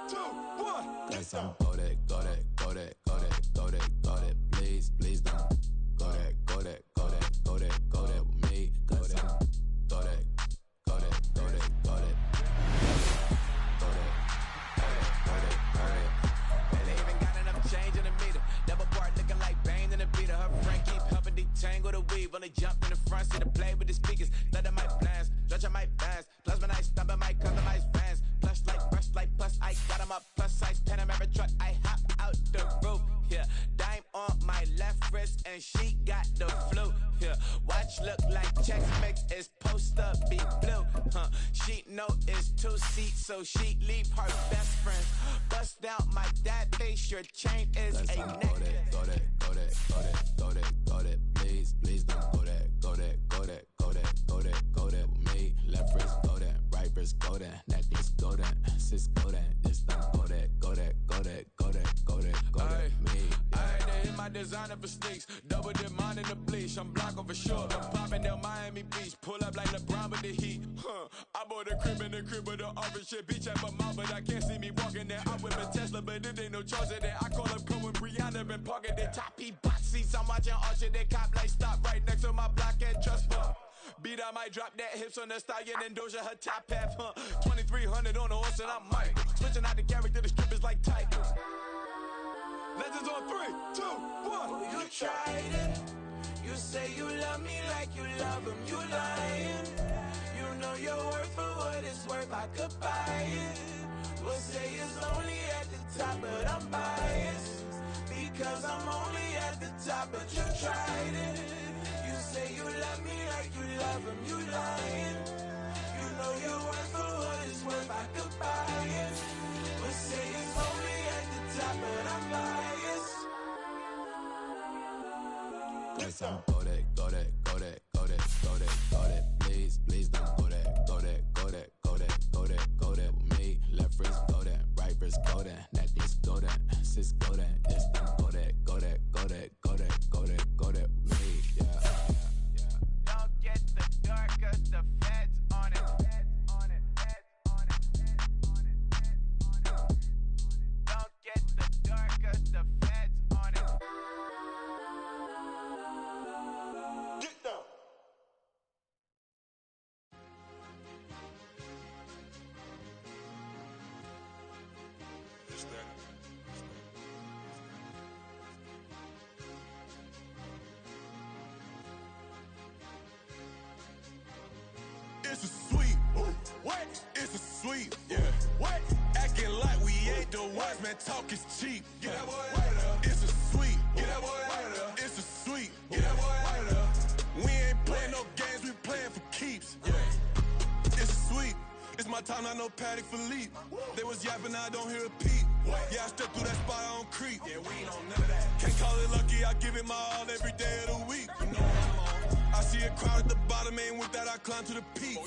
2, 1. Cause I'm go that, go that, go that, go that, go that, go that. Please, please don't go that, go that, go that, go that, go that with me. Cause I'm go that, go that, go that, go that. Go that, go that, go that, go that. And they even got enough change in the meter. Double part looking like Bane in the beater. Her friend keep helping detangle the weave. Only jumped in the front, see the play with the speakers. Leather might blast, stretch my bands. Plasma nice, stomach might customize fans. Plush like brush like plus, I got them up plus size Panamera truck. I hop out the roof, yeah. Dime on my left wrist and she got the flu, yeah. Watch look like Chex Mix is post up be blue, huh? She know it's 2 seats, so she leave her best friends. Bust out my dad face, your chain is a necklace. Go that, go that, go that, go that, go that, go that. Please, please don't go that, go that, go that, go that, go that, go that with me. Left wrist go that, right wrist go that, necklace go that, sis go that, this don't go that, go that, go that, go that, go that, go that, me. I had to hit my designer for sneaks, double dip mine in the bleach. I'm blocking for sure. I'm popping down Miami Beach, pull up like LeBron with the heat. I bought a crib in the crib with the office shit. Beach at my mouth, but I can't see me walking there. I'm with a Tesla, but it ain't no charge in there. I call up Cohen, Brianna, been parking the top P bot seats. I'm watching Archer, they cop like stop right next to my block and trust fund. Beat, I might drop that hips on the stallion and Doja her top half, 2300 on the horse and I'm Mike. Switching out the character, the strippers like Titans. Legends on 3, 2, 1. Oh, you tried it. You say you love me like you love him. You lying. You know your worth for what it's worth. I could buy it. We'll say it's only at the top, but I'm biased because I'm only at the top. But you tried it. You say you love me like you love him. You lying. You know your worth for what it's worth. I could buy it. We'll say it's only at the top, but I'm biased. Cause I'm go that, go that, go that, go that, go that, go that. Please, please don't go that, go that, go that, go that, go that, go that with me. Left wrist go that, right wrist go that, necklace go that, sis go that, this don't go that, go that, go that, go that, go that, go that with me. Yeah, yeah, yeah. Don't get the dark, cause the feds on it. Don't get the dark, cause the feds on it. Get down. It's a sweep. What? It's a sweep. Yeah. What? Acting like we ain't the ones, man. Talk is cheap. Get that boy out of there. It's a sweep. Get that boy out of there. It's a sweep. Get that boy out of there. We ain't playing no games, we playing for keeps. Yeah. It's a sweep. It's my time, I know Paddock Philippe. They was yapping, I don't hear a peep. Yeah, I step through that spot, I don't creep. Yeah, we ain't on none of that. Can't call it lucky, I give it my all every day of the week. You know what I'm on. I see a crowd at the bottom, ain't with that, I climb to the peak.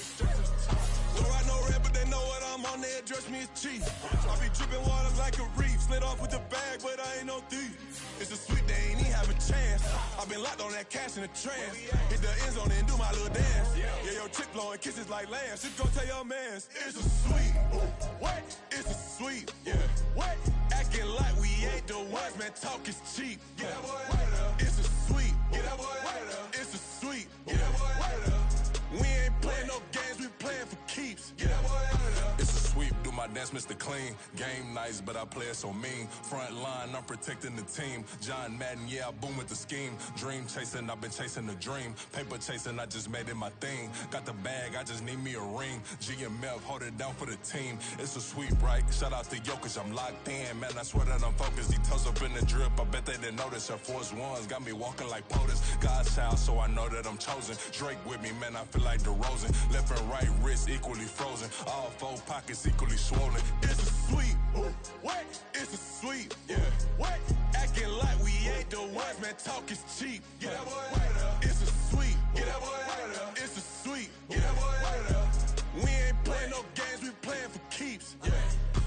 Don't write no red, but they know what I'm on, they address me as chief. I be dripping water like a reef, slid off with the bag, but I ain't no thief. It's a sweep, they ain't even have a chance. I been locked on that cash in the trance. Hit the end zone and do my little dance. Yeah, your chick blowing kisses like lambs. Just go tell your mans, it's a sweep. What? It's a sweep. Yeah. What? Acting like we ain't the ones, man. Talk is cheap. Get that boy out of there. It's a sweep. Get that boy out of there. It's a sweep. Get that boy out of there. We ain't playing no games, we playing for keeps. Get that boy out of there. It's a sweep. Do my dance, Mr. Clean. Game nice, but I play it so mean. Front line, I'm protecting the team. John Madden, yeah, I boom with the scheme. Dream chasing, I've been chasing the dream. Paper chasing, I just made it my thing. Got the bag, I just need me a ring. GMF, hold it down for the team. It's a sweep, right? Shout out to Jokic, I'm locked in. Man, I swear that I'm focused. He toes up in the drip, I bet they didn't notice. Air Force Ones got me walking like POTUS. God's child, so I know that I'm chosen. Drake with me, man, I feel like DeRozan. Left and right wrist equally frozen. All 4 pockets equally swollen. It's a sweep. What? It's a sweep. Yeah. What? Acting like we ain't the ones, man. Talk is cheap. Get that boy out of there. It's a sweep. Get that boy out of there. It's a sweep. Get that boy out of there. We ain't playing no games, we playing for keeps. Yeah.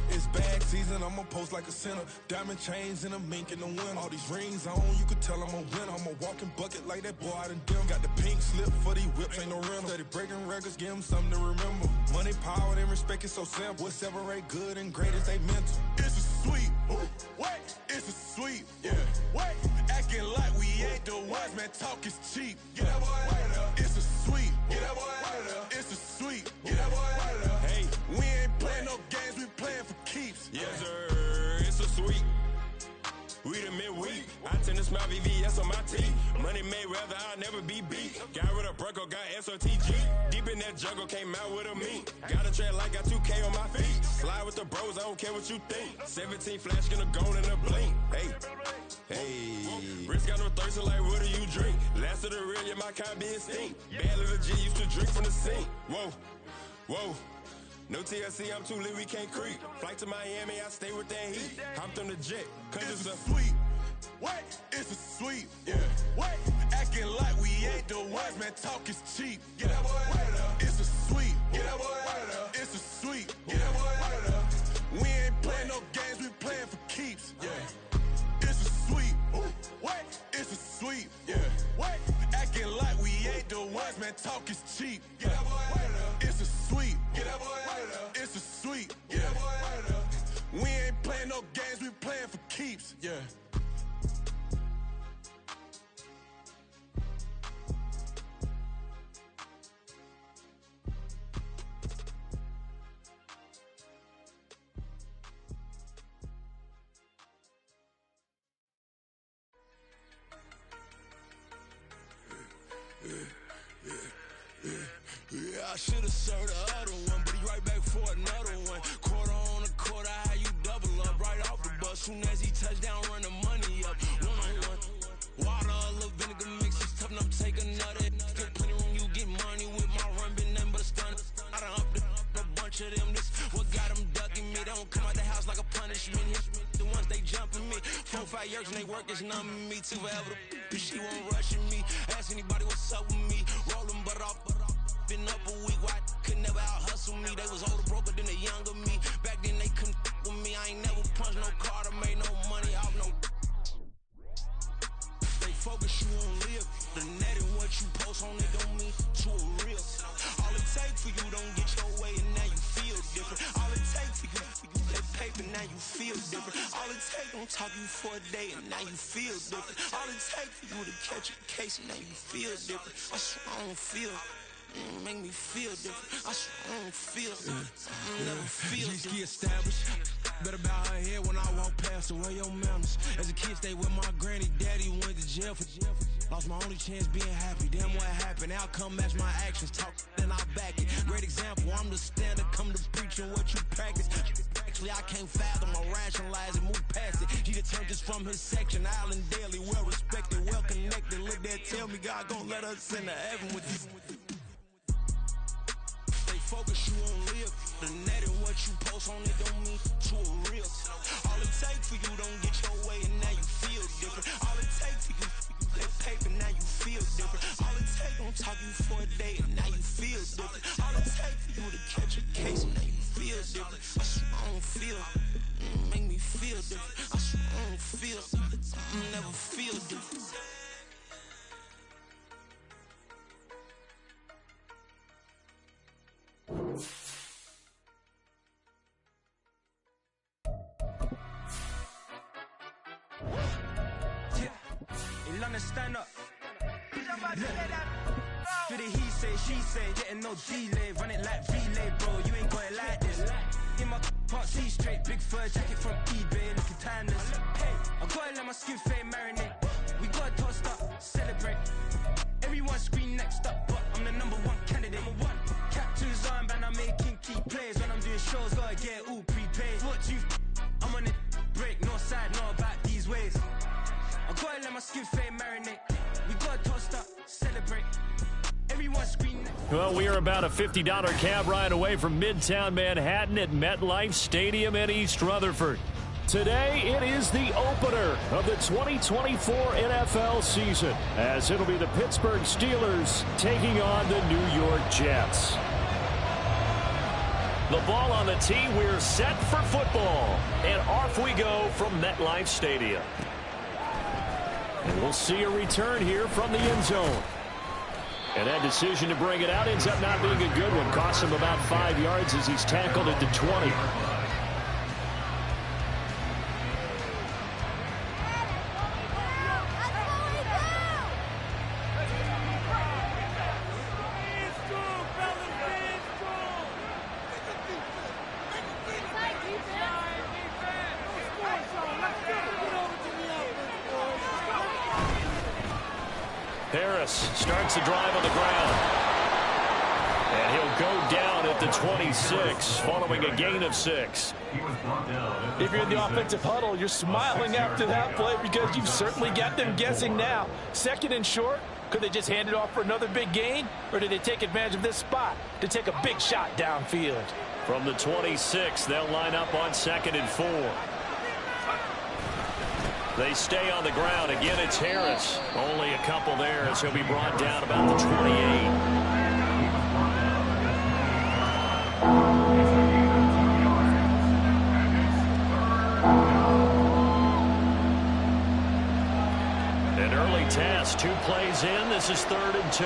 It's bags season, I'ma post like a sinner. Diamond chains and a mink in the wind. All these rings on, you could tell I'm a winner. I'm a walking bucket like that boy out in dim. Got the pink slip for these whips, ain't no rental. Steady breaking records, give them something to remember. Money, power, and respect is so simple. What separate good and great is they mental. It's a sweep. What? It's a sweep. Yeah. What? Acting like we ain't the ones, man. Talk is cheap. Get that boy out of there. It's a sweep. Get that boy out of there. It's a sweep. Get that boy out of there. Hey, we ain't playing no games, we playing for keeps. Yes, sir. It's a sweep. We the midweek. I tend to smile VVS on my teeth. Money made rather I'll never be beat. Got rid of Bronco, got SOTG. Deep in that jungle, came out with a meat. Got a track like got 2K on my feet. Slide with the bros, I don't care what you think. 17 flash, gonna go in a blink. Hey, hey. Wrist got no thirst, like what do you drink? Last of the real, yeah, my kind be extinct. Bad little G used to drink from the sink. Whoa, whoa. No TLC, I'm too lit, we can't creep. Flight to Miami, I stay with that heat. Hopped on the jet, cause it's a sweep. What? It's a sweep. Yeah. What? Acting like we ain't the ones, man. Talk is cheap. Get that boy out of there. It's a sweep. Get that boy out of there. It's a sweep. Get that boy out of there. We ain't playing no games, we playing for keeps. Yeah. It's a sweep. What? It's a sweep. Yeah. What? Acting like we ain't the ones, man. Talk is cheap. Get that boy out of there. It's a sweep. Get that boy out of there. It's a sweep. Get that boy out of there. We ain't playing no games, we playing for keeps. Yeah. Yeah, I should've served the other one, but he right back for another one. Quarter on a quarter, how you double up right off the bus. Soon as he touch down, run the money up. One-on-one. Water, a little vinegar mix, it's tough enough, take another. Get plenty room, you get money with my run, been nothing but a stun. I done up a bunch of them, this what got them ducking me. They don't come out the house like a punishment. The ones they jumping me. 4 or 5 years and they work is numbing me. Too forever, she won't rushing me. Ask anybody what's up with me. Rollin' butt off. Been up a week, why could never out hustle me? They was older, broker than the younger me. Back then they couldn't with me. I ain't never punched no card or made no money off no. They focus you on live. The net and what you post on it don't mean to a real. All it take for you don't get your way and now you feel different. All it take for you that paper now you feel different. All it take don't talk you for a day and now you feel different. All it take for you to catch a case and now you feel different. I swear I don't feel. Make me feel different. I swear I don't feel. Never feel different. Established. Better bow her head when I walk past her. Where your manners? As a kid, stayed with my granny. Daddy went to jail for. Lost my only chance being happy. Damn, what happened? Outcome match my actions. Talk then I back it. Great example. I'm the standard. Come to preaching what you practice. Actually, I can't fathom or rationalize and move past it. He turned this from his section. Island daily, well respected, well connected. Look there, tell me God gon' let us into heaven with these. Focus you on live. The net and what you post on it don't mean to a real. All it take for you don't get your way and now you feel different. All it take for you that paper now you feel different. All it take don't talk you for a day and now you feel different. All it take for you to catch a case and now you feel different. I swear I don't feel. Make me feel different. I swear I don't feel. Never feel different. You understand up? For the he say, she say, getting no delay, run it like relay, bro. You ain't got it like this. In my can't see straight, big fur jacket from eBay, looking timeless. Hey, I gotta let my skin fade marinate. We gotta toast up, celebrate. Everyone scream next up, but I'm the #1 candidate. Captain's armband, I'm making key plays. When I'm doing shows, gotta get all prepaid. What you I'm on it, break, no side, no about these ways. I gotta let my skin fade marinate. We gotta toast up, celebrate. Everyone scream next. Well, we are about a $50 cab ride away from Midtown Manhattan at MetLife Stadium in East Rutherford. Today, it is the opener of the 2024 NFL season, as it'll be the Pittsburgh Steelers taking on the New York Jets. The ball on the tee. We're set for football. And off we go from MetLife Stadium. And we'll see a return here from the end zone. And that decision to bring it out ends up not being a good one. Costs him about 5 yards as he's tackled at the 20. Starts the drive on the ground. And he'll go down at the 26 following a gain of 6. If you're in the offensive huddle, you're smiling after that play because you've certainly got them guessing now. 2nd and short, could they just hand it off for another big gain? Or did they take advantage of this spot to take a big shot downfield? From the 26, they'll line up on 2nd and 4. They stay on the ground. Again, it's Harris. Only a couple there as he'll be brought down about the 28. An early test. 2 plays in. This is 3rd and 2.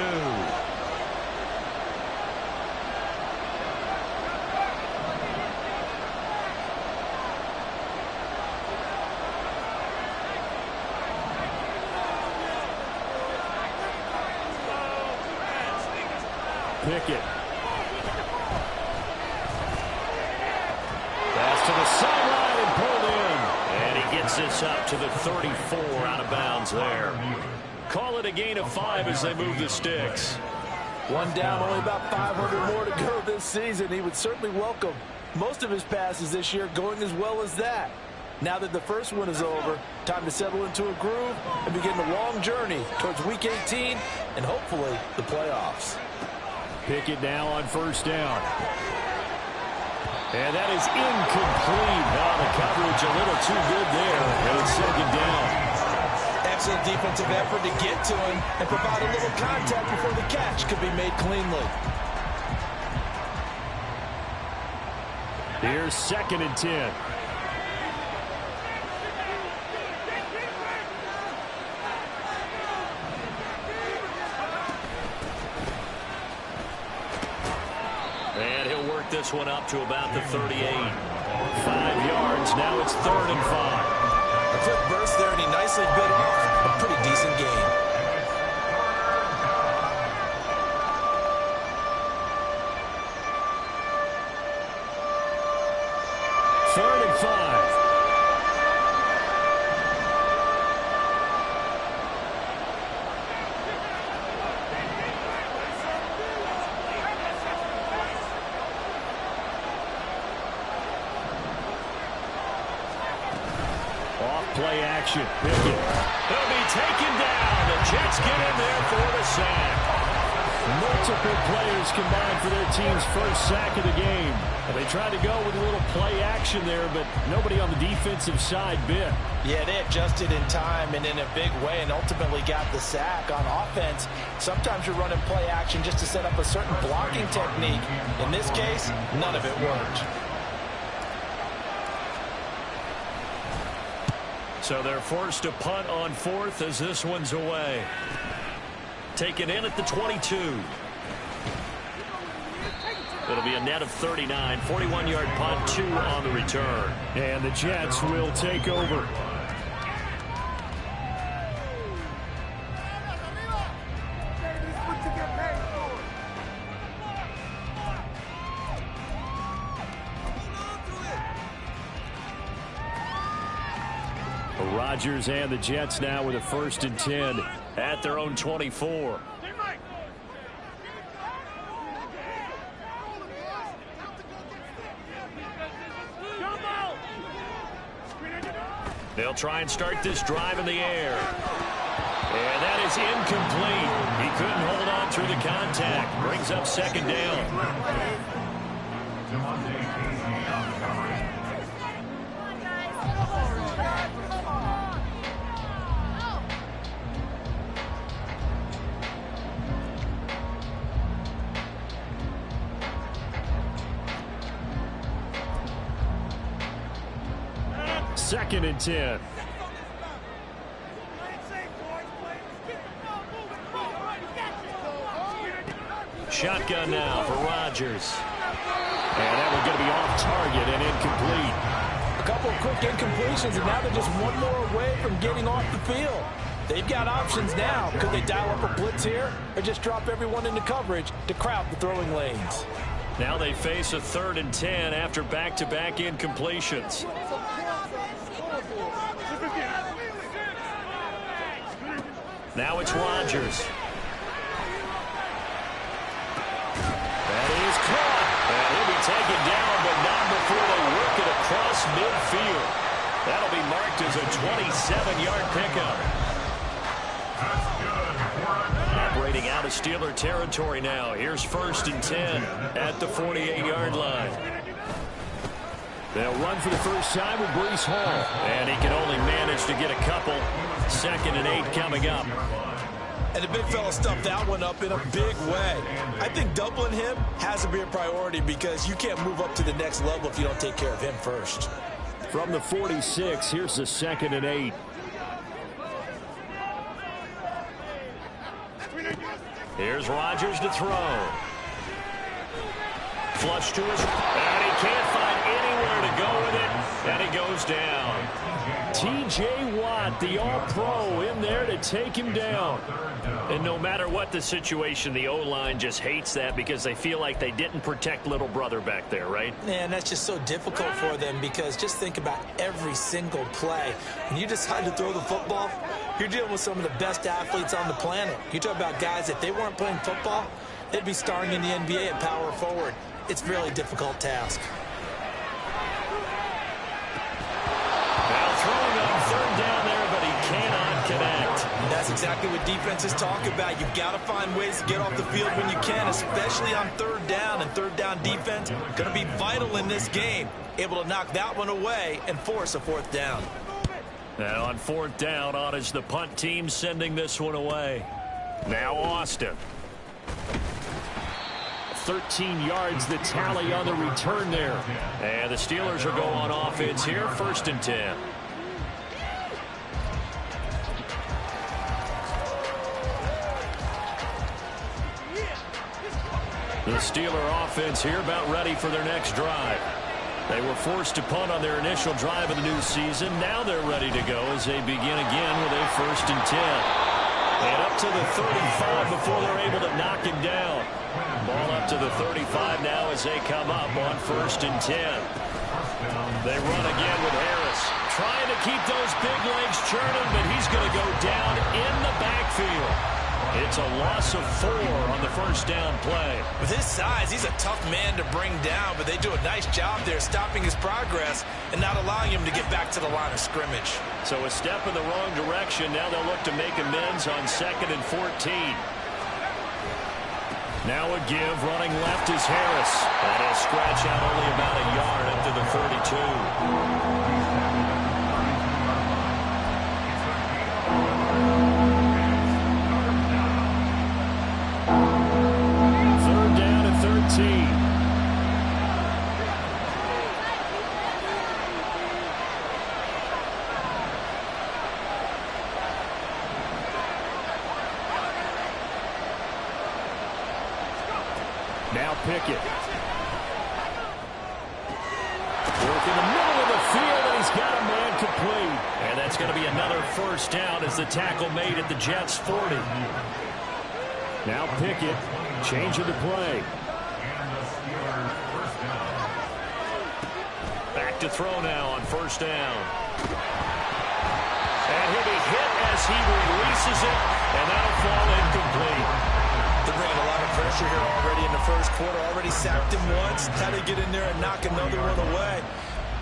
Pickett. Pass to the sideline and pulled in. And he gets this up to the 34 out of bounds there. Call it a gain of 5 as they move the sticks. One down, only about 500 more to go this season. He would certainly welcome most of his passes this year going as well as that. Now that the first one is over, time to settle into a groove and begin the long journey towards Week 18 and hopefully the playoffs. Pickett now on 1st down. And that is incomplete. Now the coverage a little too good there. And it's 2nd down. Excellent defensive effort to get to him and provide a little contact before the catch could be made cleanly. Here's 2nd and 10. This one up to about the 38. 5 yards. Now it's 3rd and 5. A quick burst there, and he nicely bit off a pretty decent gain. 3rd and 5. Play action. Pickett. He'll be taken down. The Jets get in there for the sack. Multiple players combined for their team's first sack of the game. And they tried to go with a little play action there, but nobody on the defensive side bit. Yeah, they adjusted in time and in a big way and ultimately got the sack. On offense, sometimes you're running play action just to set up a certain blocking technique. In this case, none of it worked. So they're forced to punt on 4th as this one's away. Taken in at the 22. It'll be a net of 39. 41-yard punt, 2 on the return. And the Jets will take over. Rodgers and the Jets now with a 1st and 10 at their own 24. They'll try and start this drive in the air. And that is incomplete. He couldn't hold on through the contact. Brings up 2nd down. 2nd and 10. Shotgun now for Rodgers. And that one's going to be off target and incomplete. A couple of quick incompletions, and now they're just one more away from getting off the field. They've got options now. Could they dial up a blitz here or just drop everyone into coverage to crowd the throwing lanes? Now they face a 3rd and 10 after back-to-back incompletions. Now it's Rodgers. That is caught. And he'll be taken down, but not before they work it across midfield. That'll be marked as a 27-yard pickup. Operating out of Steeler territory now. Here's 1st and 10 at the 48-yard line. They'll run for the first time with Breece Hall. And he can only manage to get a couple. 2nd and 8 coming up. And the big fella stuffed that one up in a big way. I think doubling him has to be a priority because you can't move up to the next level if you don't take care of him first. From the 46, here's the 2nd and 8. Here's Rodgers to throw. Flush to his, and he can't find anywhere to go with it, and he goes down. T.J. Watt, the All-Pro, in there to take him down. And no matter what the situation, the O-line just hates that because they feel like they didn't protect little brother back there, right? And that's just so difficult for them because just think about every single play. When you decide to throw the football, you're dealing with some of the best athletes on the planet. You talk about guys, if they weren't playing football, they'd be starring in the NBA at power forward. It's a really difficult task. Now throwing on 3rd down there, but he cannot connect. That's exactly what defenses talk about. You've got to find ways to get off the field when you can, especially on 3rd down. And 3rd down defense going to be vital in this game. Able to knock that one away and force a 4th down. Now on 4th down, on is the punt team sending this one away. Now Austin. 13 yards the tally on the return there. And the Steelers are going on offense here, 1st and 10. The Steeler offense here about ready for their next drive. They were forced to punt on their initial drive of the new season. Now they're ready to go as they begin again with a 1st and 10. And up to the 35 before they're able to knock him down. Ball up to the 35 now as they come up on 1st and 10. They run again with Harris. Trying to keep those big legs churning, but he's going to go down in the backfield. It's a loss of 4 on the 1st down play. With his size, he's a tough man to bring down, but they do a nice job there stopping his progress and not allowing him to get back to the line of scrimmage. So a step in the wrong direction. Now they'll look to make amends on 2nd and 14. Now a give, running left is Harris. And he'll scratch out only about a yard up to the 32. 3rd down and 13. Now Pickett. Work in the middle of the field, and he's got a man complete. And that's going to be another 1st down as the tackle made at the Jets' 40. Now Pickett, changing the play. Back to throw now on 1st down. And he'll be hit as he releases it, and that'll fall incomplete. They're bringing a lot of pressure here already in the 1st quarter. Already sacked him once. Had to get in there and knock another one away.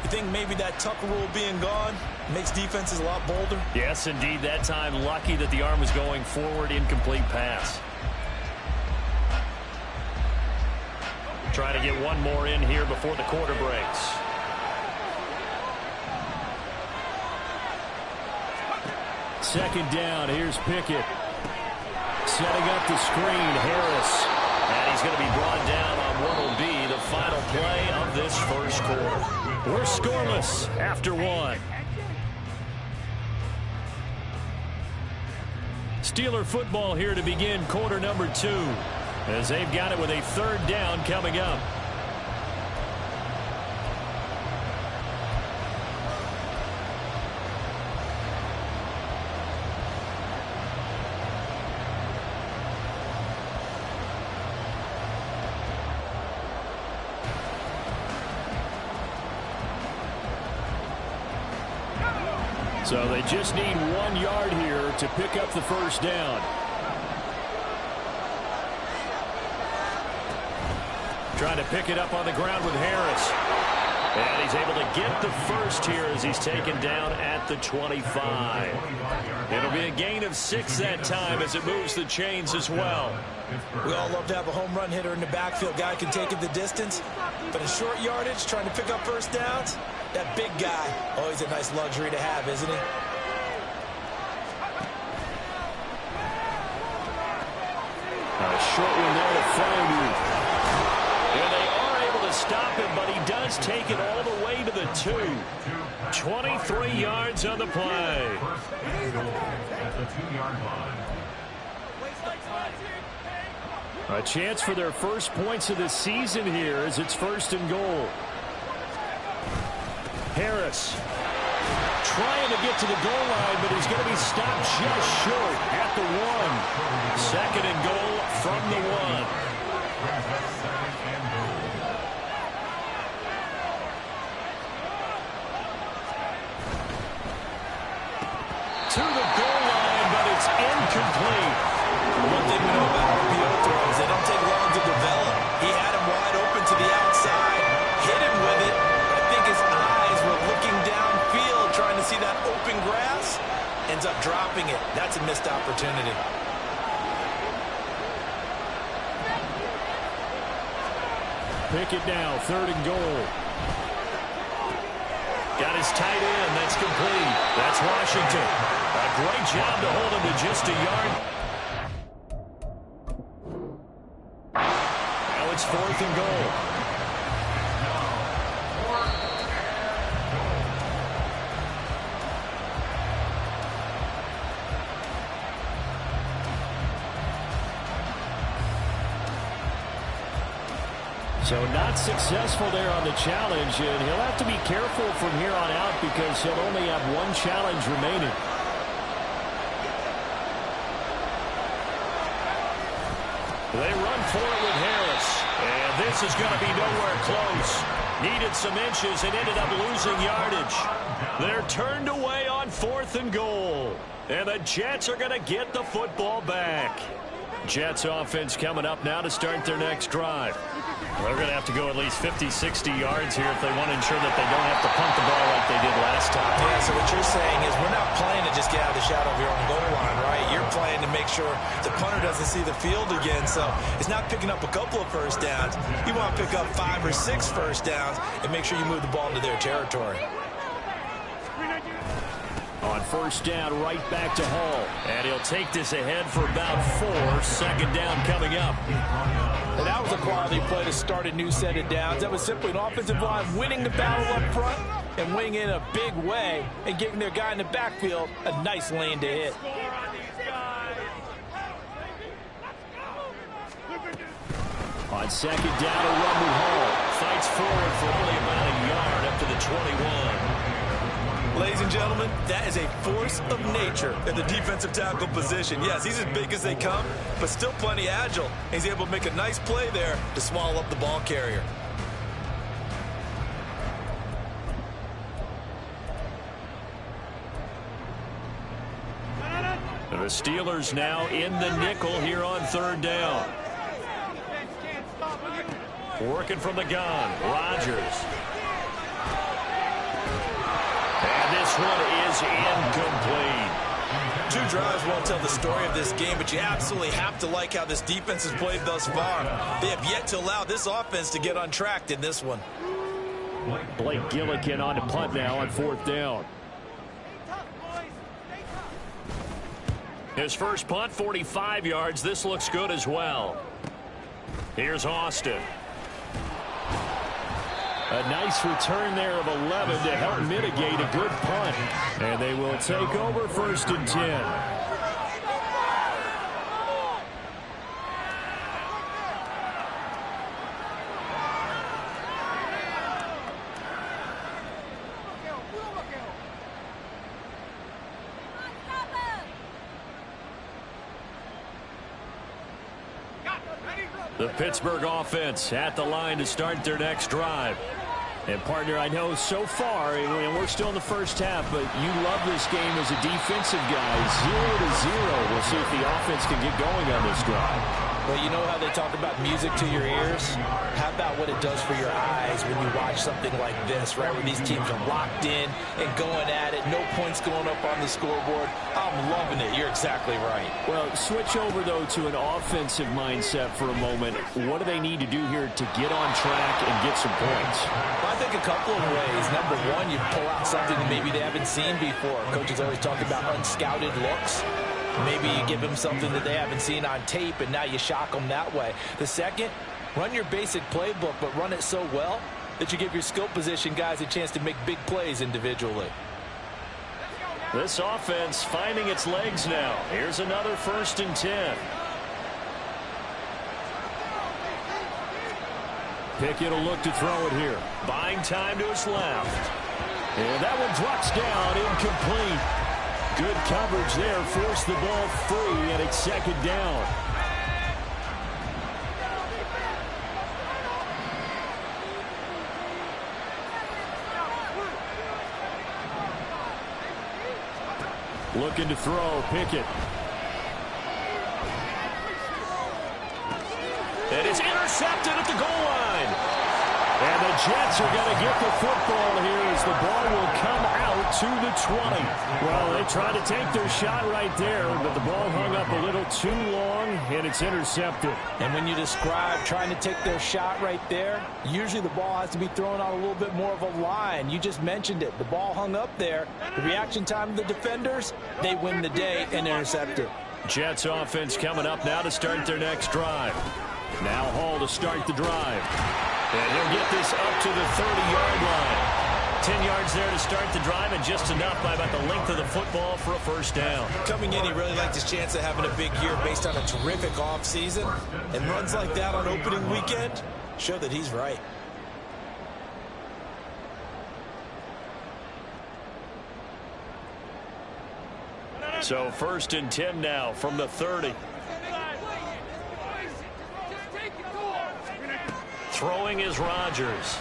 You think maybe that Tucker rule being gone makes defenses a lot bolder? Yes, indeed. That time, lucky that the arm was going forward. Incomplete pass. Trying to get one more in here before the quarter breaks. Second down. Here's Pickett. Setting up the screen, Harris. And he's going to be brought down on what will be the final play of this 1st quarter. We're scoreless after one. Steeler football here to begin quarter number 2, as they've got it with a third down coming up. So they just need 1 yard here to pick up the first down. Trying to pick it up on the ground with Harris. And he's able to get the first here as he's taken down at the 25. It'll be a gain of 6 that time as it moves the chains as well. We all love to have a home run hitter in the backfield. Guy can take it the distance. But in short yardage, trying to pick up first downs, that big guy, always a nice luxury to have, isn't he? A short one there to Frymuth. And they are able to stop him, but he does take it all the way to the 2. 23 yards on the play. A chance for their first points of the season here as it's 1st and goal. Harris trying to get to the goal line, but he's going to be stopped just short at the 1. 2nd and goal from the 1. To the goal line, but it's incomplete. One thing we know about RPO throws, they don't take long to develop. He had him wide open to the outside, hit him with it. I think his eyes were looking downfield, trying to see that open grass. Ends up dropping it. That's a missed opportunity. Pick it now, 3rd and goal. Got his tight end. That's complete. That's Washington. A great job to hold him to just a yard. Now it's 4th and goal. So not successful there on the challenge, and he'll have to be careful from here on out because he'll only have 1 challenge remaining. They run for it with Harris, and this is going to be nowhere close. Needed some inches and ended up losing yardage. They're turned away on 4th and goal, and the Jets are going to get the football back. Jets offense coming up now to start their next drive. They're going to have to go at least 50, 60 yards here if they want to ensure that they don't have to punt the ball like they did last time. Yeah, so what you're saying is we're not playing to just get out of the shadow of your own goal line, right? You're playing to make sure the punter doesn't see the field again. So it's not picking up a couple of first downs. You want to pick up 5 or 6 first downs and make sure you move the ball into their territory. On 1st down, right back to Hall. And he'll take this ahead for about 4. 2nd down coming up. And that was a quality play to start a new set of downs. That was simply an offensive line winning the battle up front and winning in a big way and giving their guy in the backfield a nice lane to hit. On 2nd down, a run with Hall. Fights forward for only about a yard up to the 21. Ladies and gentlemen, that is a force of nature at the defensive tackle position. Yes, he's as big as they come, but still plenty agile. He's able to make a nice play there to swallow up the ball carrier. The Steelers now in the nickel here on 3rd down. Working from the gun, Rodgers. And this one is incomplete. 2 drives won't tell the story of this game, but you absolutely have to like how this defense has played thus far. They have yet to allow this offense to get on track in this one. Blake Gillikin on to punt now on 4th down. His first punt, 45 yards. This looks good as well. Here's Austin. A nice return there of 11 to help mitigate a good punt. And they will take over 1st and 10. The Pittsburgh offense at the line to start their next drive. And, partner, I know so far, and we're still in the first half, but you love this game as a defensive guy. 0-0. We'll see if the offense can get going on this drive. Well, you know how they talk about music to your ears? How about what it does for your eyes when you watch something like this, right, where these teams are locked in and going at it, no points going up on the scoreboard? I'm loving it. You're exactly right. Well, switch over, though, to an offensive mindset for a moment. What do they need to do here to get on track and get some points? I think a couple of ways. Number one, you pull out something that maybe they haven't seen before. Coaches always talk about unscouted looks. Maybe you give them something that they haven't seen on tape, and now you shock them that way. The second, run your basic playbook, but run it so well that you give your skill position guys a chance to make big plays individually. This offense finding its legs now. Here's another 1st and 10. Pickett will look to throw it here. Buying time to his left. And that one drops down, incomplete. Good coverage there, forced the ball free, and it's 2nd down. Looking to throw, Pickett. It is intercepted at the goal line. And the Jets are going to get the football here as the ball will come out to the 20. Well, they tried to take their shot right there, but the ball hung up a little too long, and it's intercepted. And when you describe trying to take their shot right there, usually the ball has to be thrown out a little bit more of a line. You just mentioned it. The ball hung up there. The reaction time of the defenders, they win the day and intercept it. Jets offense coming up now to start their next drive. Now Hall to start the drive. And he'll get this up to the 30-yard line. 10 yards there to start the drive, and just enough by about the length of the football for a 1st down. Coming in, he really liked his chance of having a big year based on a terrific offseason. And runs like that on opening weekend show that he's right. So 1st and 10 now from the 30. Throwing is Rodgers.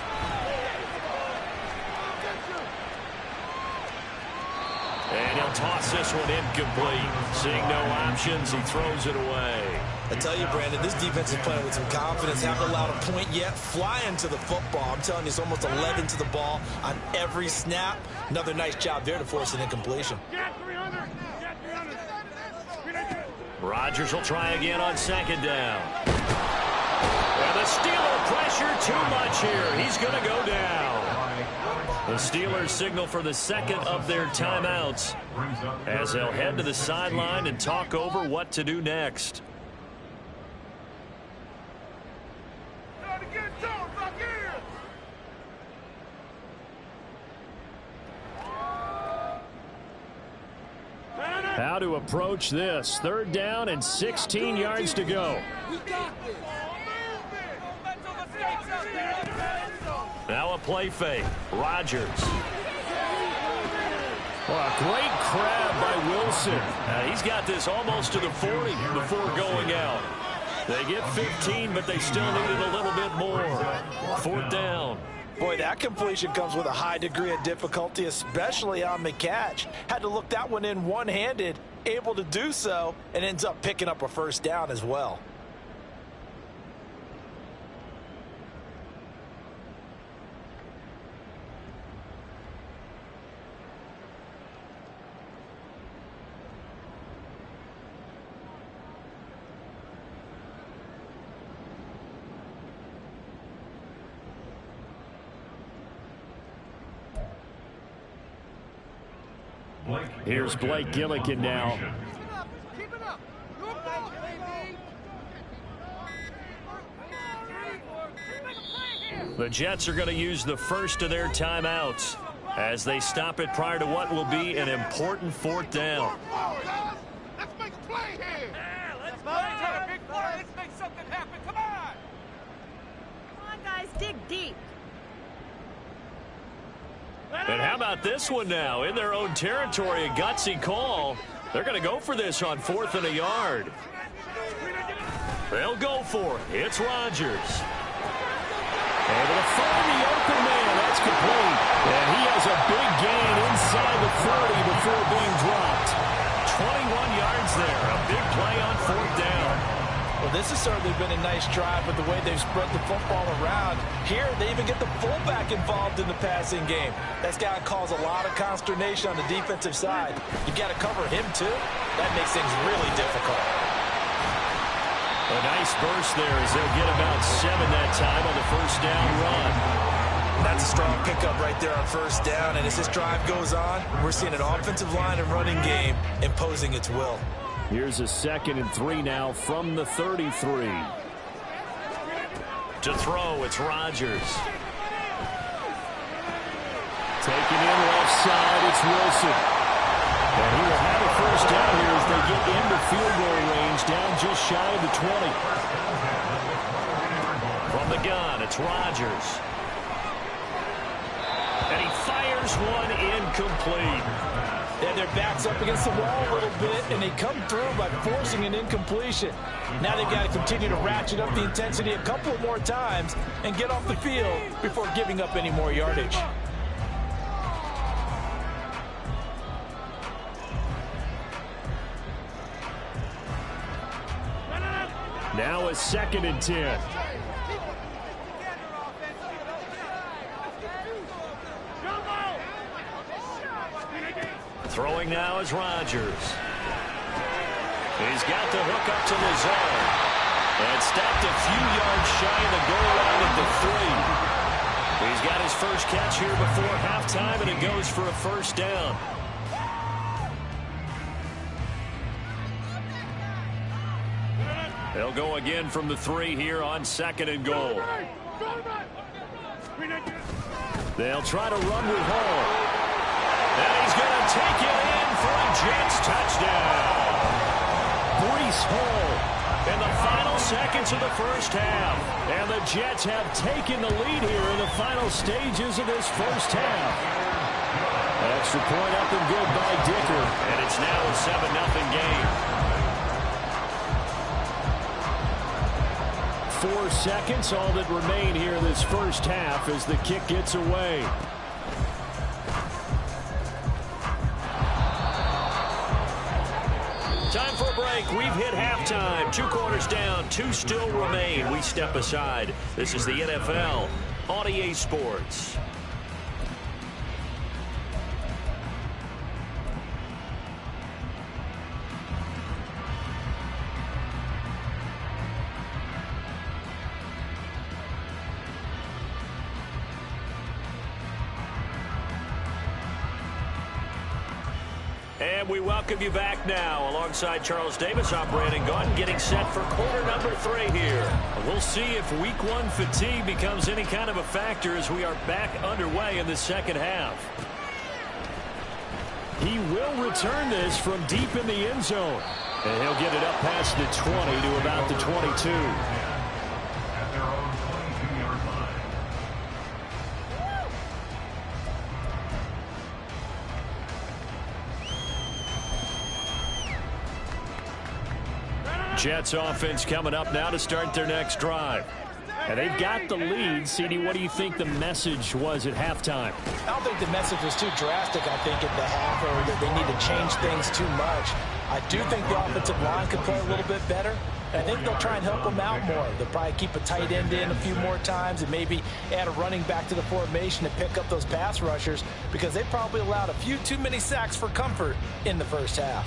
And he'll toss this one incomplete. Seeing no options, he throws it away. I tell you, Brandon, this defense is playing with some confidence. Haven't allowed a point yet. Flying to the football. I'm telling you, it's almost 11 to the ball on every snap. Another nice job there to force an incompletion. Rodgers will try again on 2nd down. And the Steeler pressure too much here. He's going to go down. The Steelers signal for the 2nd of their timeouts as they'll head to the sideline and talk over what to do next. How to approach this. 3rd down and 16 yards to go. Now a play fake. Rodgers. Well, a great grab by Wilson. He's got this almost to the 40 before going out. They get 15, but they still needed a little bit more. 4th down. Boy, that completion comes with a high degree of difficulty, especially on the catch. Had to look that one in one-handed, able to do so, and ends up picking up a 1st down as well. Here's Blake Gillikin now. Keep it up. The Jets are going to use the first of their timeouts as they stop it prior to what will be an important fourth down. Let's make a play here. Yeah, let's play. Big play. Let's make something happen. Come on. Come on, guys. Dig deep. And how about this one now? In their own territory, a gutsy call. They're going to go for this on 4th and a yard. They'll go for it. It's Rodgers. Able to find the open man. That's complete. And he has a big gain inside the 30 before being dropped. 21 yards there. A big play on 4th down. Well, this has certainly been a nice drive with the way they've spread the football around. Here, they even get the fullback involved in the passing game. That's got to cause a lot of consternation on the defensive side. You got to cover him, too. That makes things really difficult. A nice burst there as they'll get about 7 that time on the first down run. That's a strong pickup right there on first down. And as this drive goes on, we're seeing an offensive line and running game imposing its will. Here's a 2nd and 3 now from the 33. To throw, it's Rodgers. Taken in left side, it's Wilson. And he will have a first down here as they get into field goal range, down just shy of the 20. From the gun, it's Rodgers. And he fires one incomplete. And their backs up against the wall a little bit, and they come through by forcing an incompletion. Now they've got to continue to ratchet up the intensity a couple more times and get off the field before giving up any more yardage. Now a 2nd and 10. Throwing now is Rodgers. He's got the hook up to Lazard. And stopped a few yards shy of the goal line at the 3. He's got his first catch here before halftime, and it goes for a first down. They'll go again from the 3 here on 2nd and goal. They'll try to run with Hall. And he's going to take it in for a Jets touchdown. Breece Hall in the final seconds of the first half. And the Jets have taken the lead here in the final stages of this first half. Extra point up and good by Dicker. And it's now a 7-0 game. 4 seconds, all that remain here in this first half as the kick gets away. Time for a break. We've hit halftime. 2 quarters down. 2 still remain. We step aside. This is the NFL on EA Sports. And we welcome you back now. Alongside Charles Davis, I'm Brandon Gaudin, getting set for quarter number 3 here. We'll see if week 1 fatigue becomes any kind of a factor as we are back underway in the second half. He will return this from deep in the end zone. And he'll get it up past the 20 to about the 22. Jets offense coming up now to start their next drive. And they've got the lead. CD, what do you think the message was at halftime? I don't think the message was too drastic, I think, at the half, or that they need to change things too much. I do think the offensive line could play a little bit better. I think they'll try and help them out more. They'll probably keep a tight end in a few more times and maybe add a running back to the formation to pick up those pass rushers because they probably allowed a few too many sacks for comfort in the first half.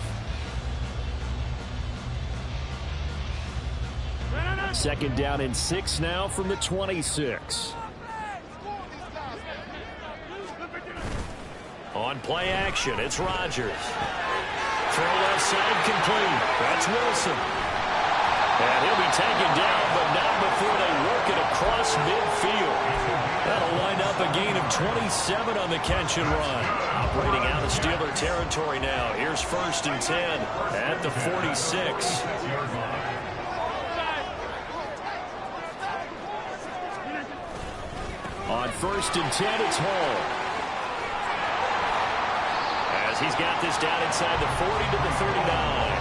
Second down and 6 now from the 26. On play action, it's Rodgers. Throw left side complete. That's Wilson. And he'll be taken down, but not before they work it across midfield. That'll wind up a gain of 27 on the catch and run. Operating out of Steeler territory now. Here's 1st and 10 at the 46. On 1st and 10, it's Hall. As he's got this down inside the 40 to the 39.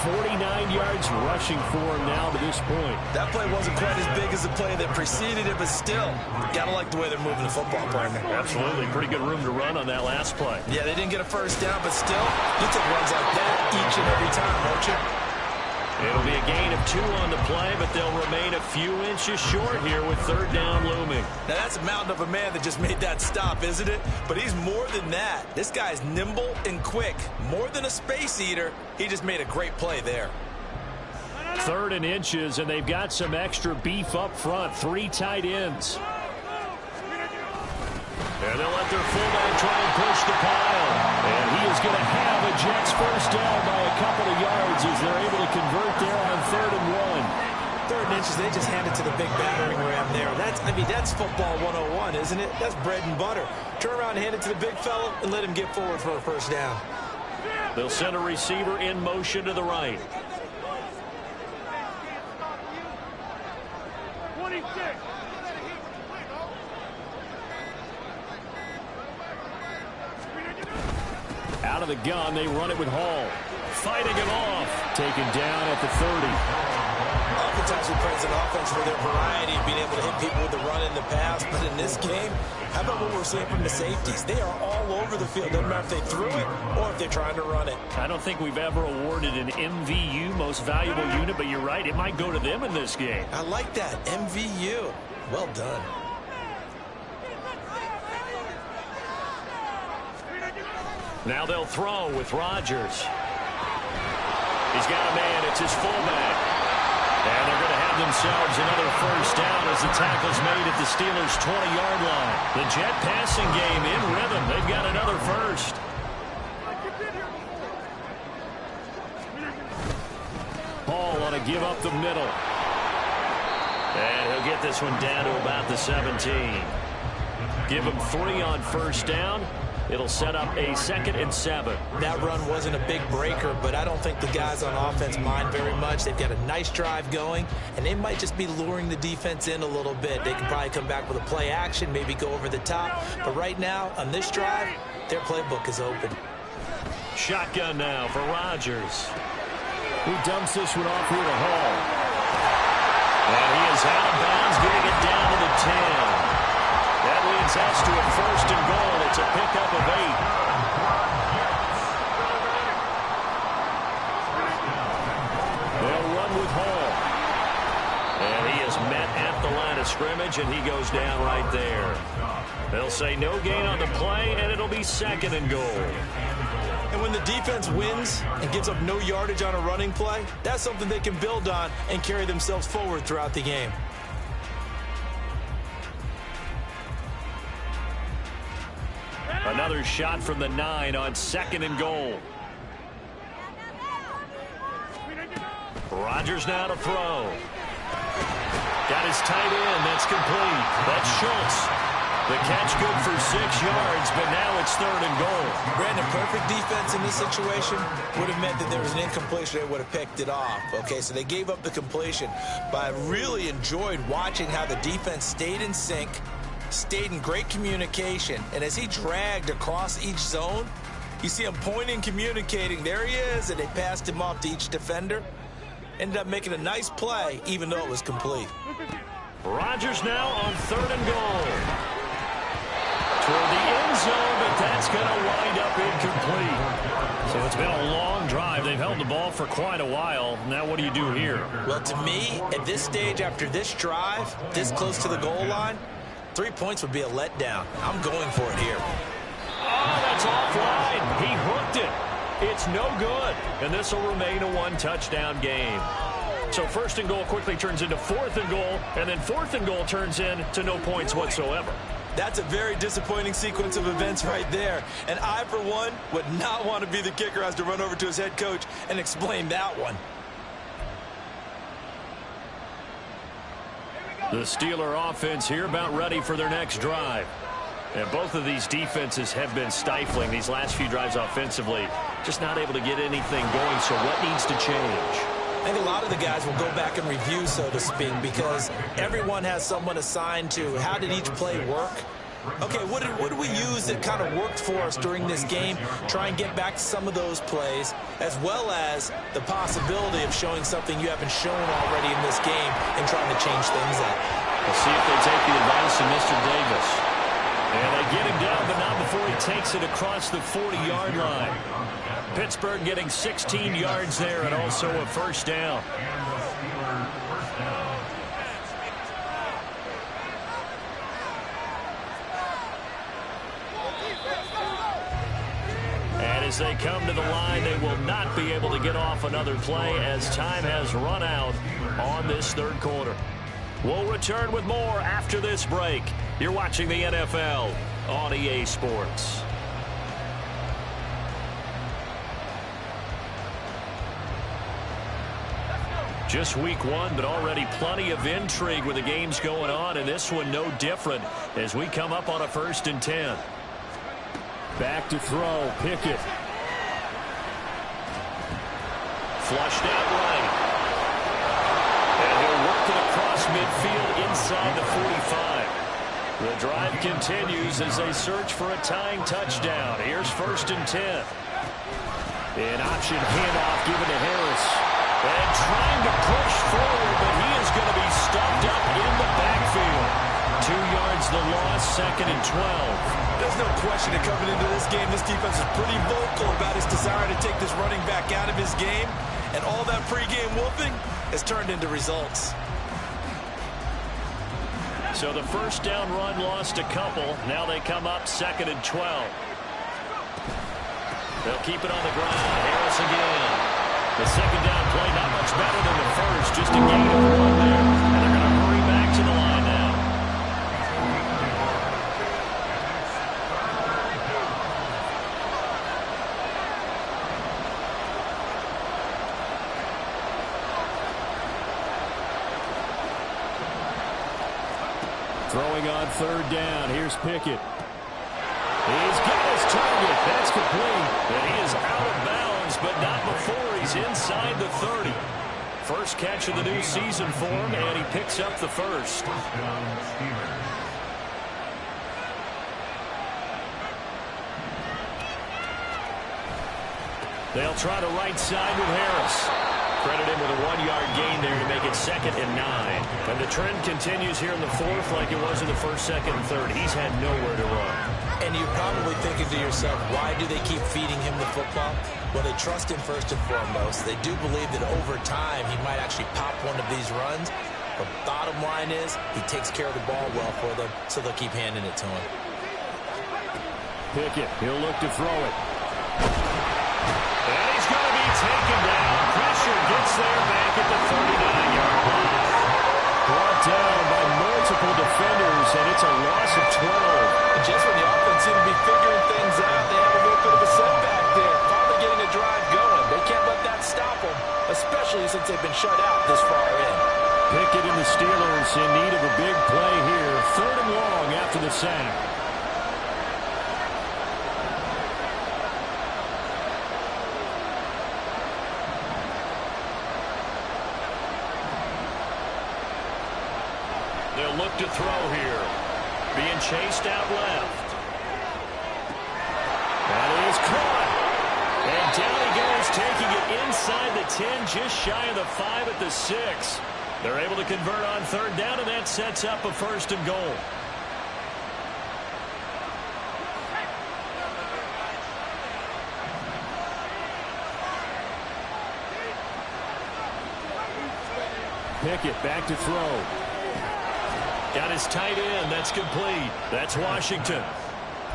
49 yards rushing for him now to this point. That play wasn't quite as big as the play that preceded it, but still, got to like the way they're moving the football, partner. Absolutely. Pretty good room to run on that last play. Yeah, they didn't get a first down, but still, you take runs like that each and every time, won't you? It'll be a gain of 2 on the play, but they'll remain a few inches short here with 3rd down looming. Now, that's a mountain of a man that just made that stop, isn't it? But he's more than that. This guy's nimble and quick. More than a space eater. He just made a great play there. 3rd and inches, and they've got some extra beef up front. 3 tight ends. And they'll let their fullback try and push the pile. And he is going to have a Jets first down by a couple of yards as they're able to convert there on 3rd and 1. 3rd and inches, they just hand it to the big battering ram there. That's football 101, isn't it? That's bread and butter. Turn around and hand it to the big fella and let him get forward for a first down. They'll send a receiver in motion to the right. 26. Out of the gun, they run it with Hall. Fighting him off. Taken down at the 30. Oftentimes we praise an offense for their variety of being able to hit people with the run and the pass. But in this game, how about what we're seeing from the safeties? They are all over the field. Doesn't matter if they threw it or if they're trying to run it. I don't think we've ever awarded an MVU, most valuable unit, but you're right. It might go to them in this game. I like that. MVU. Well done. Now they'll throw with Rodgers. He's got a man. It's his fullback. And they're going to have themselves another first down as the tackle's made at the Steelers' 20-yard line. The Jet passing game in rhythm. They've got another first. Hall on a give up the middle. And he'll get this one down to about the 17. Give him 3 on first down. It'll set up a 2nd and 7. That run wasn't a big breaker, but I don't think the guys on offense mind very much. They've got a nice drive going, and they might just be luring the defense in a little bit. They can probably come back with a play action, maybe go over the top. But right now, on this drive, their playbook is open. Shotgun now for Rodgers. Who dumps this one off here to Hall. And he is out of bounds, getting it down to the 10. That leads us to a 1st and goal. It's a pickup of 8. They'll run with Hall. And he is met at the line of scrimmage, and he goes down right there. They'll say no gain on the play, and it'll be 2nd and goal. And when the defense wins and gives up no yardage on a running play, that's something they can build on and carry themselves forward throughout the game. Another shot from the 9 on 2nd and goal. Rodgers now to throw. Got his tight end. That's complete. That's Schultz. The catch good for 6 yards, but now it's 3rd and goal. Brandon, perfect defense in this situation would have meant that there was an incompletion. They would have picked it off. Okay, so they gave up the completion. But I really enjoyed watching how the defense stayed in sync, stayed in great communication, and as he dragged across each zone, you see him pointing, communicating. There he is, and they passed him off to each defender. Ended up making a nice play, even though it was complete. Rodgers now on 3rd and goal. Toward the end zone, but that's going to wind up incomplete. So it's been a long drive. They've held the ball for quite a while. Now what do you do here? Well, to me, at this stage, after this drive, this close to the goal line, 3 points would be a letdown. I'm going for it here. Oh, that's offline. He hooked it. It's no good. And this will remain a 1-touchdown game. So 1st and goal quickly turns into 4th and goal, and then 4th and goal turns into no points whatsoever. That's a very disappointing sequence of events right there. And I, for one, would not want to be the kicker who has to run over to his head coach and explain that one. The Steeler offense here about ready for their next drive. And both of these defenses have been stifling these last few drives offensively. Just not able to get anything going, so what needs to change? I think a lot of the guys will go back and review, so to speak, because everyone has someone assigned to how did each play work. Okay, what did we use that kind of worked for us during this game? Try and get back to some of those plays, as well as the possibility of showing something you haven't shown already in this game and trying to change things up. We'll see if they take the advice of Mr. Davis. And they get him down, but not before he takes it across the 40-yard line. Pittsburgh getting 16 yards there and also a first down. And as they come to the line, they will not be able to get off another play as time has run out on this third quarter. We'll return with more after this break. You're watching the NFL on EA Sports. Just week one, but already plenty of intrigue with the games going on, and this one no different as we come up on a 1st and 10. Back to throw, Pickett. Flushed out right. And he'll work it across midfield inside the 45. The drive continues as they search for a tying touchdown. Here's 1st and 10. An option handoff given to Harris. And trying to push forward, but he is going to be stuffed up in the backfield. 2 yards the loss, 2nd and 12. There's no question that coming into this game, this defense is pretty vocal about his desire to take this running back out of his game. And all that pregame whooping has turned into results. So the first down run lost a couple. Now they come up 2nd and 12. They'll keep it on the ground. Harris again. The second down play not much better than the first. Just a gain of 1 there. And they're going to hurry back to the line now. Throwing on 3rd down. Here's Pickett. He's got his target. That's complete. And he is out of bounds, but not before he's inside the 30. First catch of the new season for him, and he picks up the first. They'll try the right side with Harris. Credit him with a 1-yard gain there to make it 2nd and 9. And the trend continues here in the 4th like it was in the 1st, 2nd, and 3rd. He's had nowhere to run. And you're probably thinking to yourself, why do they keep feeding him the football? Well, they trust him first and foremost. They do believe that over time he might actually pop one of these runs. But bottom line is he takes care of the ball well for them, so they'll keep handing it to him. Pickett, he'll look to throw it. And he's going to be taken down. Pressure gets there back at the 39-yard line. Brought down by multiple defenders, and it's a loss of 12. And just when the offense seemed to be figuring things out, they have a little bit of a setback there. Finally getting a drive going. They can't let that stop them, especially since they've been shut out this far in. Pickett and the Steelers in need of a big play here. 3rd and long after the sack. They'll look to throw here. Being chased out left. That is caught. And down he goes, taking it inside the 10, just shy of the 5 at the 6. They're able to convert on 3rd down, and that sets up a 1st and goal. Pickett back to throw. Got his tight end. That's complete. That's Washington.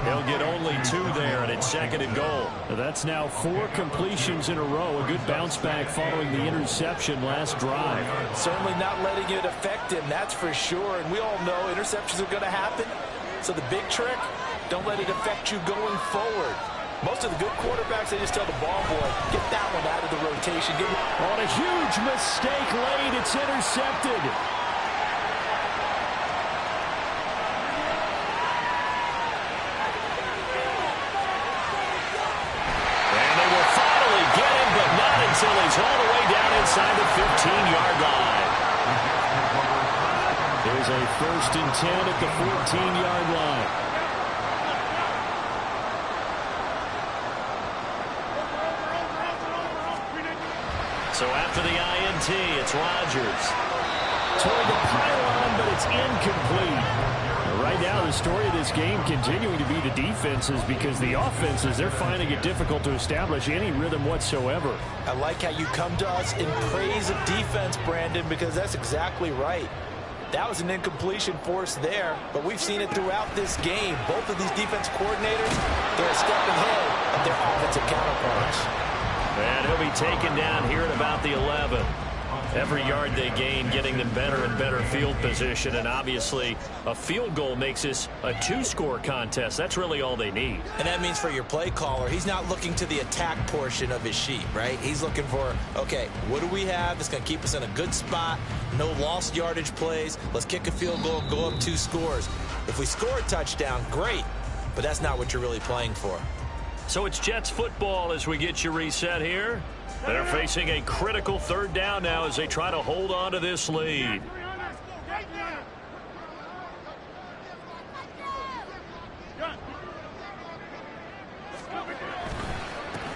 He'll get only 2 there, and it's 2nd and goal. That's now 4 completions in a row. A good bounce back following the interception last drive. Certainly not letting it affect him, that's for sure. And we all know interceptions are going to happen. So the big trick, don't let it affect you going forward. Most of the good quarterbacks, they just tell the ball boy, get that one out of the rotation. On a huge mistake late, it's intercepted. until he's all the way down inside the 15-yard line. There's a 1st and 10 at the 14-yard line. So after the INT, it's Rodgers. Toward the pylon, but it's incomplete. Right now, the story of this game continuing to be the defenses, because the offenses, they're finding it difficult to establish any rhythm whatsoever. I like how you come to us in praise of defense, Brandon, because that's exactly right. That was an incompletion forced there, but we've seen it throughout this game. Both of these defense coordinators, they're a step ahead of their offensive counterparts. And he'll be taken down here at about the 11. Every yard they gain getting them better and better field position, and obviously a field goal makes this a 2-score contest. That's really all they need. And that means for your play caller, he's not looking to the attack portion of his sheet, right? He's looking for, okay, what do we have that's going to keep us in a good spot? No lost yardage plays. Let's kick a field goal and go up 2 scores. If we score a touchdown, great, but that's not what you're really playing for. So it's Jets football as we get you reset here. They're facing a critical 3rd down now as they try to hold on to this lead.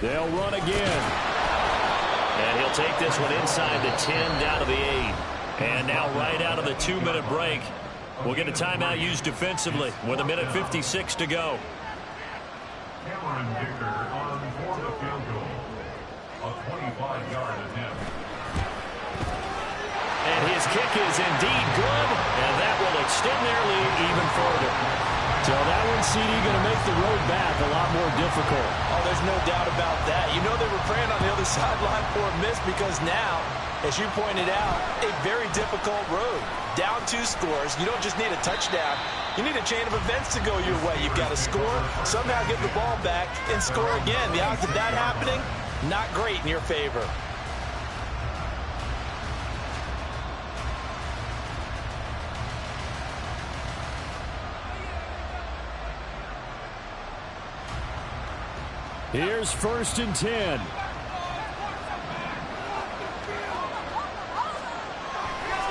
They'll run again. And he'll take this one inside the 10 down to the 8. And now right out of the 2-minute break, we'll get a timeout used defensively with 1:56 to go. For the field goal, a 25-yard attempt. And his kick is indeed good, and that will extend their lead even further. So that one, CD, going to make the road back a lot more difficult. Oh, there's no doubt about that. You know they were praying on the other sideline for a miss, because now, as you pointed out, a very difficult road. Down 2 scores. You don't just need a touchdown. You need a chain of events to go your way. You've got to score, somehow get the ball back, and score again. The odds of that happening, not great in your favor. Here's 1st and 10.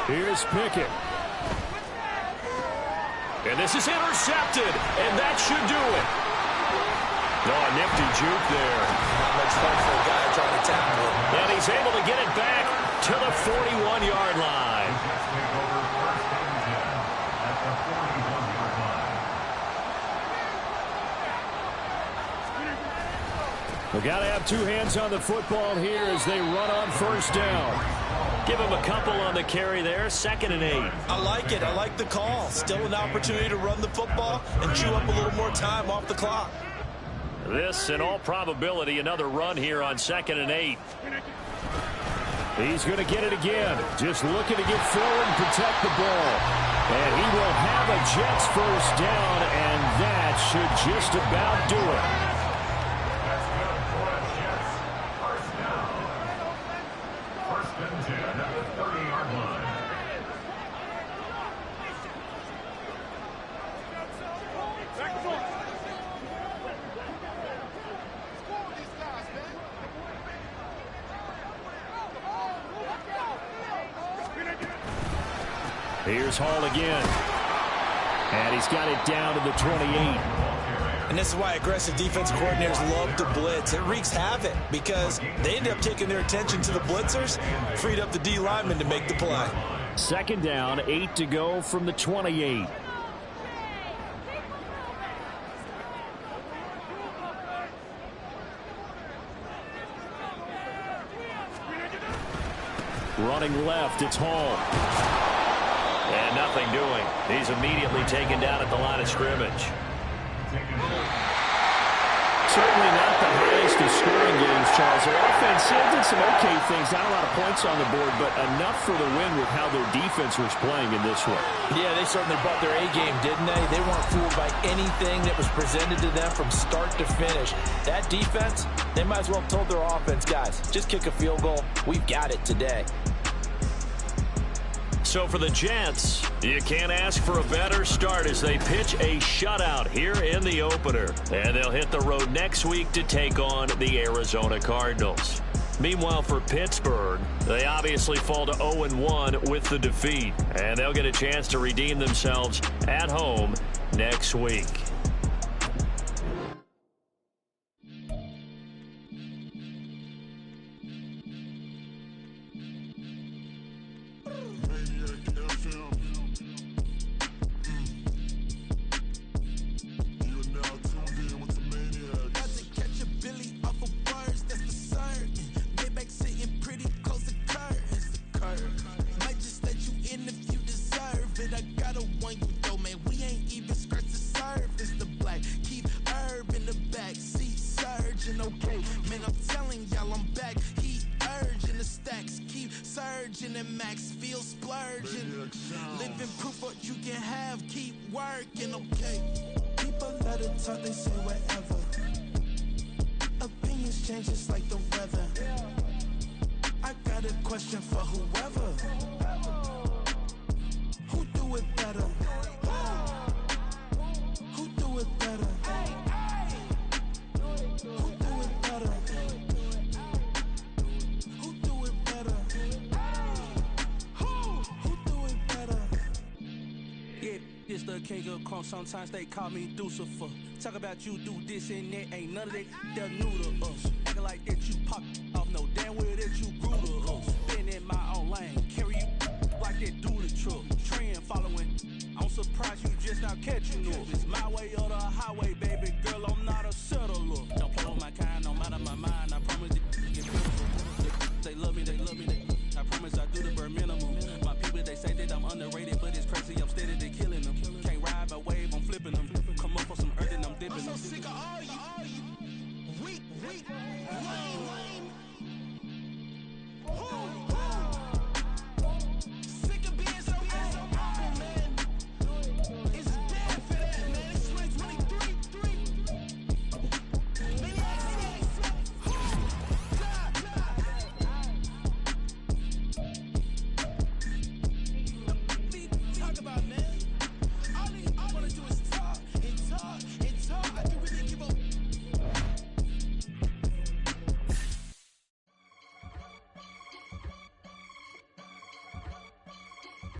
Here's Pickett. And this is intercepted, and that should do it. No, a nifty juke there. Not much fun for a guy trying to tackle it. And he's able to get it back to the 41-yard line. We've got to have 2 hands on the football here as they run on 1st down. Give him a couple on the carry there, 2nd and 8. I like it. I like the call. Still an opportunity to run the football and chew up a little more time off the clock. This, in all probability, another run here on 2nd and 8. He's going to get it again. Just looking to get forward and protect the ball. And he will have a Jets 1st down, and that should just about do it. Here's Hall again. And he's got it down to the 28. And this is why aggressive defensive coordinators love to blitz. It wreaks havoc because they end up taking their attention to the blitzers, freed up the D lineman to make the play. 2nd down, 8 to go from the 28. Running left, it's Hall. And nothing doing. He's immediately taken down at the line of scrimmage. Certainly not the highest of scoring games, Charles. Their offense did some okay things. Not a lot of points on the board, but enough for the win with how their defense was playing in this one. Yeah, they certainly brought their A game, didn't they? They weren't fooled by anything that was presented to them from start to finish. That defense, they might as well have told their offense, guys, just kick a field goal. We've got it today. So for the Jets, you can't ask for a better start as they pitch a shutout here in the opener. And they'll hit the road next week to take on the Arizona Cardinals. Meanwhile, for Pittsburgh, they obviously fall to 0-1 with the defeat, and they'll get a chance to redeem themselves at home next week. Sometimes they call me Lucifer. Talk about you do this and that, ain't none of that, they're new to us. Acting like that you pop off, no damn well that you grew to us. Been in my own lane, carry you like that do the truck. Trend following, I'm surprised you just now catching up. It's my way or the highway, baby girl, I'm not a settler.